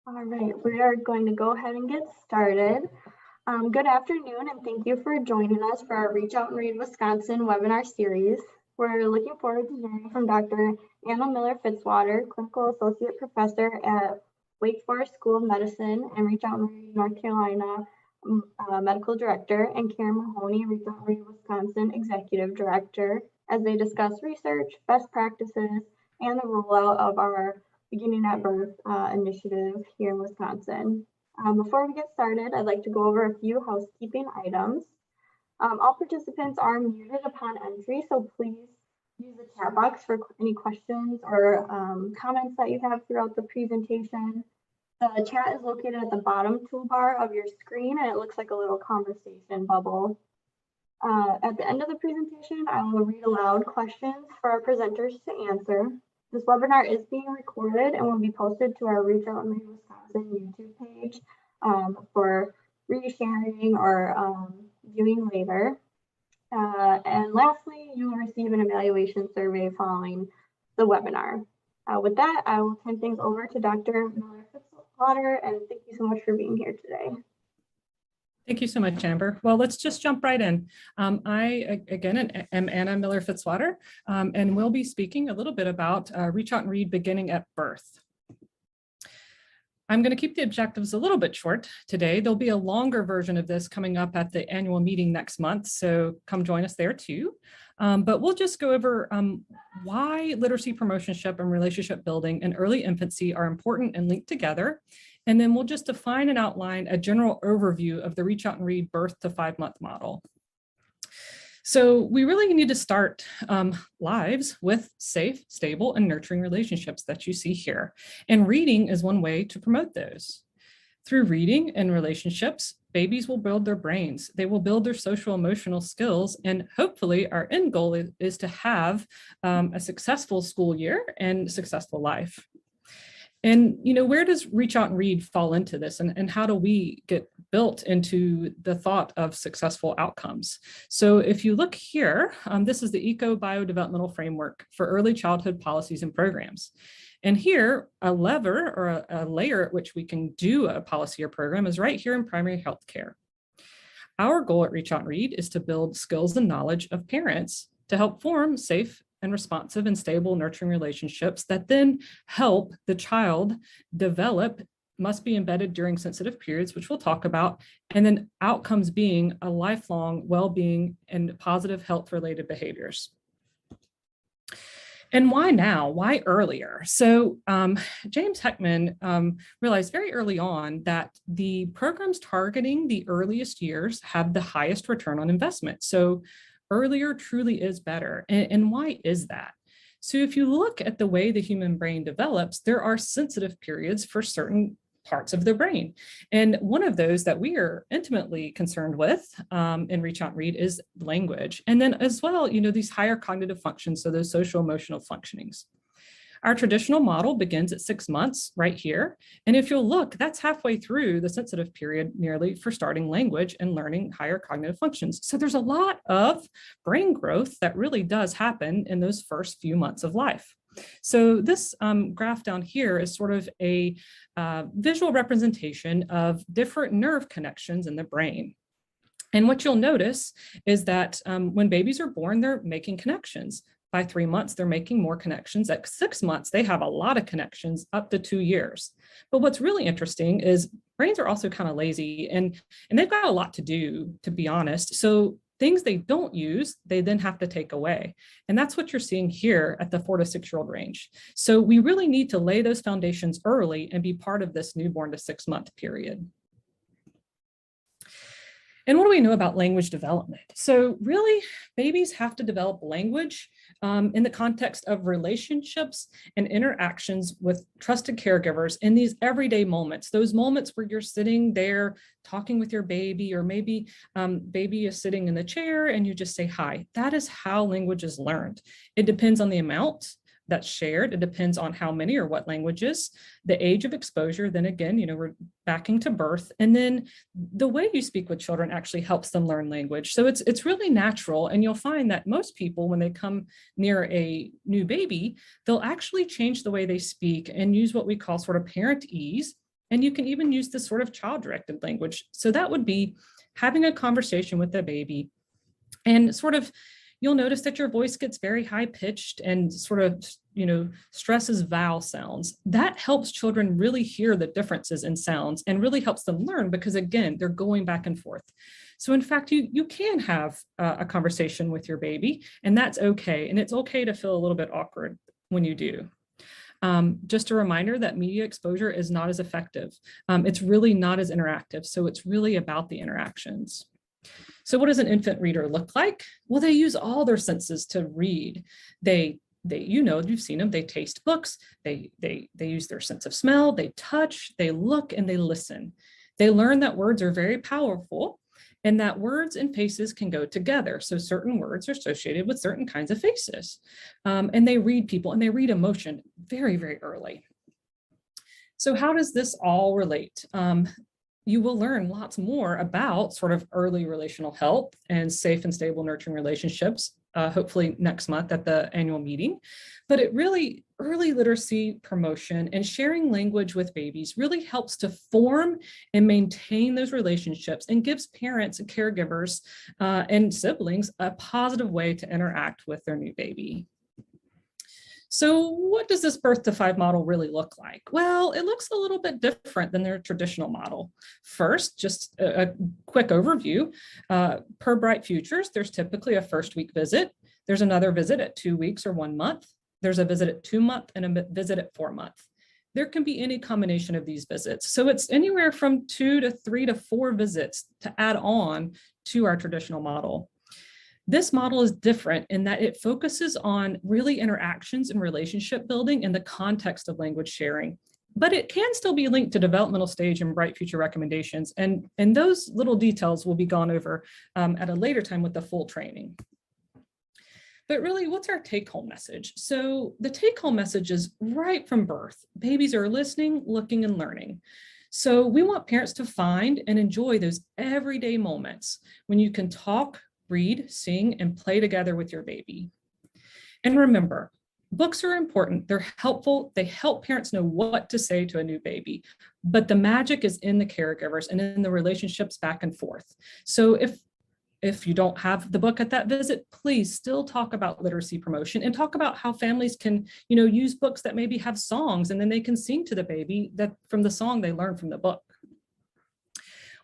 All right, we are going to go ahead and get started. Good afternoon, and thank you for joining us for our Reach Out and Read Wisconsin webinar series. We're looking forward to hearing from Dr. Anna Miller-Fitzwater, Clinical Associate Professor at Wake Forest School of Medicine and Reach Out and Read North Carolina Medical Director, and Karen Mahoney, Reach Out and Read Wisconsin Executive Director, as they discuss research, best practices, and the rollout of our Beginning at Birth initiative here in Wisconsin. Before we get started, I'd like to go over a few housekeeping items. All participants are muted upon entry, so please use the chat box for any questions or comments that you have throughout the presentation. The chat is located at the bottom toolbar of your screen, and it looks like a little conversation bubble. At the end of the presentation, I will read aloud questions for our presenters to answer. This webinar is being recorded and will be posted to our Reach Out and Read Wisconsin YouTube page for resharing or viewing later. And lastly, you will receive an evaluation survey following the webinar. With that, I will turn things over to Dr. Miller-Fitzwater, and thank you so much for being here today. Thank you so much, Amber. Well, let's just jump right in. I, again, am Anna Miller-Fitzwater, and we'll be speaking a little bit about Reach Out and Read beginning at birth. I'm going to keep the objectives a little bit short today. There'll be a longer version of this coming up at the annual meeting next month, so come join us there too. But we'll just go over why literacy promotionship and relationship building in early infancy are important and linked together. And then we'll just define and outline a general overview of the Reach Out and Read birth to 5-month model. So we really need to start lives with safe, stable, and nurturing relationships that you see here. And reading is one way to promote those. Through reading and relationships, babies will build their brains. They will build their social emotional skills. And hopefully our end goal is to have a successful school year and successful life. And, you know, where does Reach Out and Read fall into this? And how do we get built into the thought of successful outcomes? So if you look here, this is the Eco-Biodevelopmental Framework for Early Childhood Policies and Programs. And here, a lever or a layer at which we can do a policy or program is right here in primary health care. Our goal at Reach Out and Read is to build skills and knowledge of parents to help form safe and responsive and stable nurturing relationships that then help the child develop, must be embedded during sensitive periods, which we'll talk about, and then outcomes being a lifelong well-being and positive health-related behaviors. And why now? Why earlier? So James Heckman realized very early on that the programs targeting the earliest years have the highest return on investment. So earlier truly is better. And why is that? So if you look at the way the human brain develops, there are sensitive periods for certain parts of the brain. And one of those that we are intimately concerned with in Reach Out and Read is language. And then as well, you know, these higher cognitive functions, so those social emotional functionings. Our traditional model begins at 6 months right here. And if you'll look, that's halfway through the sensitive period nearly for starting language and learning higher cognitive functions. So there's a lot of brain growth that really does happen in those first few months of life. So this graph down here is sort of a visual representation of different nerve connections in the brain. And what you'll notice is that when babies are born, they're making connections. By 3 months, they're making more connections. At 6 months, they have a lot of connections up to 2 years. But what's really interesting is brains are also kind of lazy and they've got a lot to do, to be honest. So things they don't use, they then have to take away. And that's what you're seeing here at the 4 to 6-year-old range. So we really need to lay those foundations early and be part of this newborn to 6-month period. And what do we know about language development? So really, babies have to develop language in the context of relationships and interactions with trusted caregivers in these everyday moments, those moments where you're sitting there talking with your baby, or maybe baby is sitting in the chair and you just say hi. That is how language is learned. It depends on the amount that's shared. It depends on how many or what languages, the age of exposure. Then again, you know, we're backing to birth. And then the way you speak with children actually helps them learn language. So it's really natural. And you'll find that most people, when they come near a new baby, they'll actually change the way they speak and use what we call sort of parent ease And you can even use this sort of child-directed language. So that would be having a conversation with the baby, and sort of, you'll notice that your voice gets very high pitched and sort of, stresses vowel sounds. That helps children really hear the differences in sounds and really helps them learn, because again, they're going back and forth. So in fact, you can have a conversation with your baby, and that's okay. And it's okay to feel a little bit awkward when you do. Just a reminder that media exposure is not as effective. It's really not as interactive. So it's really about the interactions. So what does an infant reader look like? Well, they use all their senses to read. You've seen them, they taste books, they use their sense of smell, they touch, they look, and they listen. They learn that words are very powerful and that words and faces can go together. So certain words are associated with certain kinds of faces. And they read people and they read emotion very, very early. So how does this all relate? You will learn lots more about sort of early relational health and safe and stable nurturing relationships, hopefully next month at the annual meeting. But it really, early literacy promotion and sharing language with babies really helps to form and maintain those relationships and gives parents and caregivers and siblings a positive way to interact with their new baby. So what does this birth to 5 model really look like? Well, it looks a little bit different than their traditional model. First, just a quick overview. Per Bright Futures, there's typically a first week visit. There's another visit at 2 weeks or 1 month. There's a visit at 2 months and a visit at 4 months. There can be any combination of these visits. So it's anywhere from 2 to 3 to 4 visits to add on to our traditional model. This model is different in that it focuses on really interactions and relationship building in the context of language sharing, but it can still be linked to developmental stage and Bright Future recommendations. And those little details will be gone over at a later time with the full training. But really, what's our take-home message? So the take-home message is right from birth. Babies are listening, looking, and learning. So we want parents to find and enjoy those everyday moments when you can talk, read, sing, and play together with your baby. And remember, books are important. They're helpful. They help parents know what to say to a new baby, but the magic is in the caregivers and in the relationships back and forth. So if you don't have the book at that visit, please still talk about literacy promotion and talk about how families can, use books that maybe have songs, and then they can sing to the baby that from the song they learned from the book.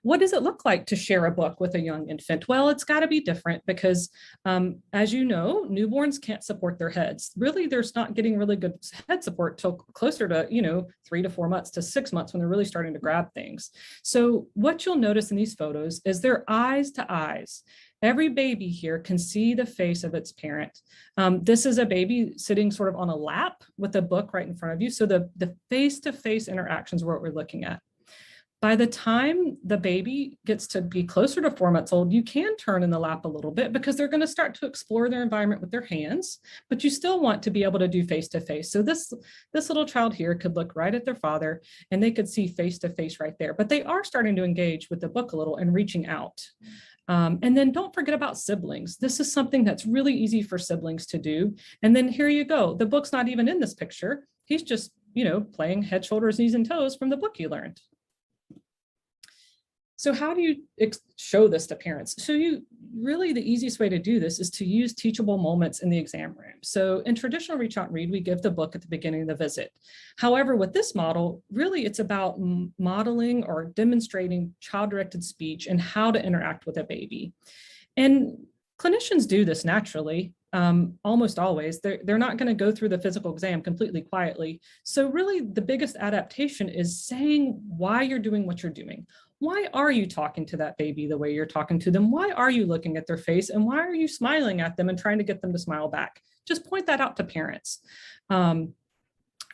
What does it look like to share a book with a young infant? Well, it's got to be different because, as you know, newborns can't support their heads. Really, they're not getting really good head support till closer to, 3 to 4 months to 6 months when they're really starting to grab things. So what you'll notice in these photos is they're eyes to eyes. Every baby here can see the face of its parent. This is a baby sitting sort of on a lap with a book right in front of you. So the face-to-face interactions are what we're looking at. By the time the baby gets to be closer to 4 months old, you can turn in the lap a little bit because they're going to start to explore their environment with their hands, but you still want to be able to do face-to-face. So this little child here could look right at their father and they could see face-to-face right there, but they are starting to engage with the book a little and reaching out. And then don't forget about siblings. This is something that's really easy for siblings to do. And then here you go. The book's not even in this picture. He's just, playing head, shoulders, knees, and toes from the book you learned. So how do you show this to parents? So the easiest way to do this is to use teachable moments in the exam room. So in traditional Reach Out and Read, we give the book at the beginning of the visit. However, with this model, really it's about modeling or demonstrating child-directed speech and how to interact with a baby. And clinicians do this naturally. Almost always. They're not going to go through the physical exam completely quietly. So really the biggest adaptation is saying why you're doing what you're doing. Why are you talking to that baby the way you're talking to them? Why are you looking at their face? And why are you smiling at them and trying to get them to smile back? Just point that out to parents.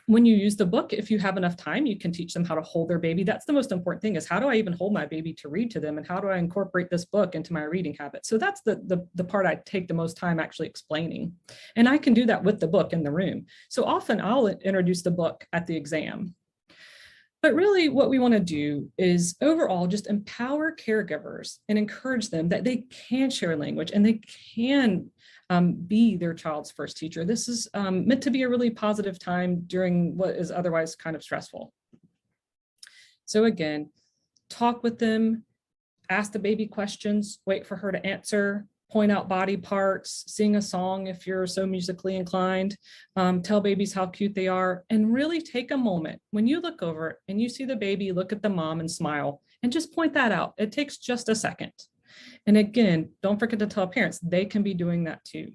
When you use the book, if you have enough time, you can teach them how to hold their baby. That's the most important thing, is how do I even hold my baby to read to them? And how do I incorporate this book into my reading habit? So that's the part I take the most time actually explaining. And I can do that with the book in the room. So often I'll introduce the book at the exam. But really what we want to do is overall just empower caregivers and encourage them that they can share language and they can be their child's first teacher. This is meant to be a really positive time during what is otherwise kind of stressful. So again, talk with them, ask the baby questions, wait for her to answer, point out body parts, sing a song if you're so musically inclined, tell babies how cute they are, and really take a moment. When you look over and you see the baby, look at the mom and smile, and just point that out. It takes just a second. And again, don't forget to tell parents, they can be doing that too.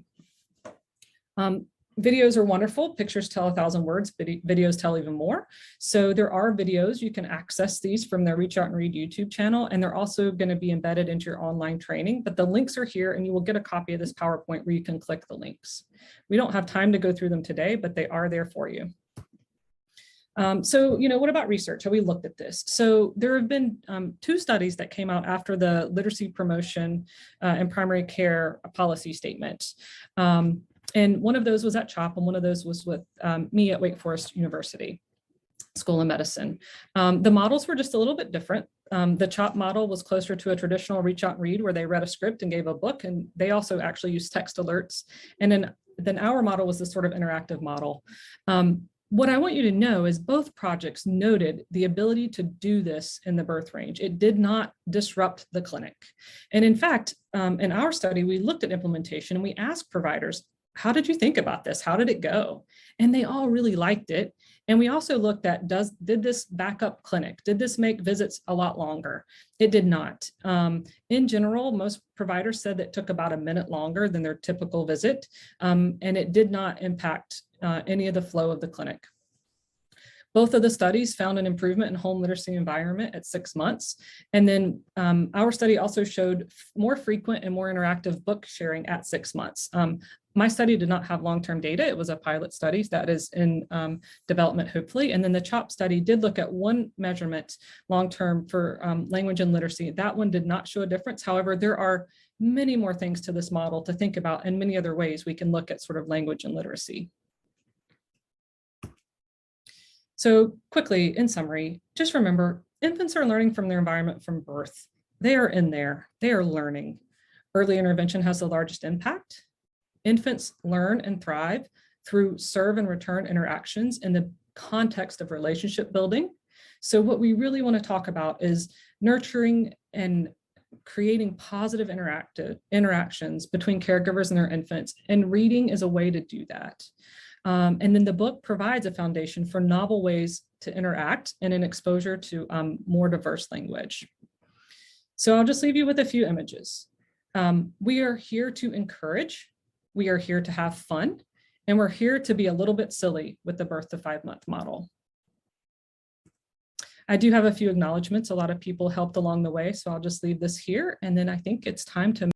Videos are wonderful. Pictures tell 1,000 words, videos tell even more. So there are videos, you can access these from the Reach Out and Read YouTube channel, and they're also going to be embedded into your online training, but the links are here and you will get a copy of this PowerPoint where you can click the links. We don't have time to go through them today, but they are there for you. So, what about research? Have we looked at this? So there have been 2 studies that came out after the literacy promotion and primary care policy statement. And one of those was at CHOP, and one of those was with me at Wake Forest University School of Medicine. The models were just a little bit different. The CHOP model was closer to a traditional Reach Out and Read, where they read a script and gave a book, and they also actually used text alerts. And then our model was this sort of interactive model. What I want you to know is both projects noted the ability to do this in the birth range. It did not disrupt the clinic. And in fact, in our study, we looked at implementation and we asked providers, how did you think about this? How did it go? And they all really liked it. And we also looked at, did this back up clinic? Did this make visits a lot longer? It did not. In general, most providers said that it took about a minute longer than their typical visit. And it did not impact any of the flow of the clinic. Both of the studies found an improvement in home literacy environment at 6 months. And then our study also showed more frequent and more interactive book sharing at 6 months. My study did not have long-term data. It was a pilot study that is in development, hopefully. And then the CHOP study did look at one measurement long-term for language and literacy. That one did not show a difference. However, there are many more things to this model to think about and many other ways we can look at sort of language and literacy. So quickly, in summary, just remember, infants are learning from their environment from birth. They are in there, they are learning. Early intervention has the largest impact. Infants learn and thrive through serve and return interactions in the context of relationship building. So what we really want to talk about is nurturing and creating positive interactions between caregivers and their infants, and reading is a way to do that. And then the book provides a foundation for novel ways to interact and an exposure to more diverse language. So I'll just leave you with a few images. We are here to encourage, we are here to have fun, and we're here to be a little bit silly with the birth to 5-month model. I do have a few acknowledgements. A lot of people helped along the way, so I'll just leave this here. And then I think it's time to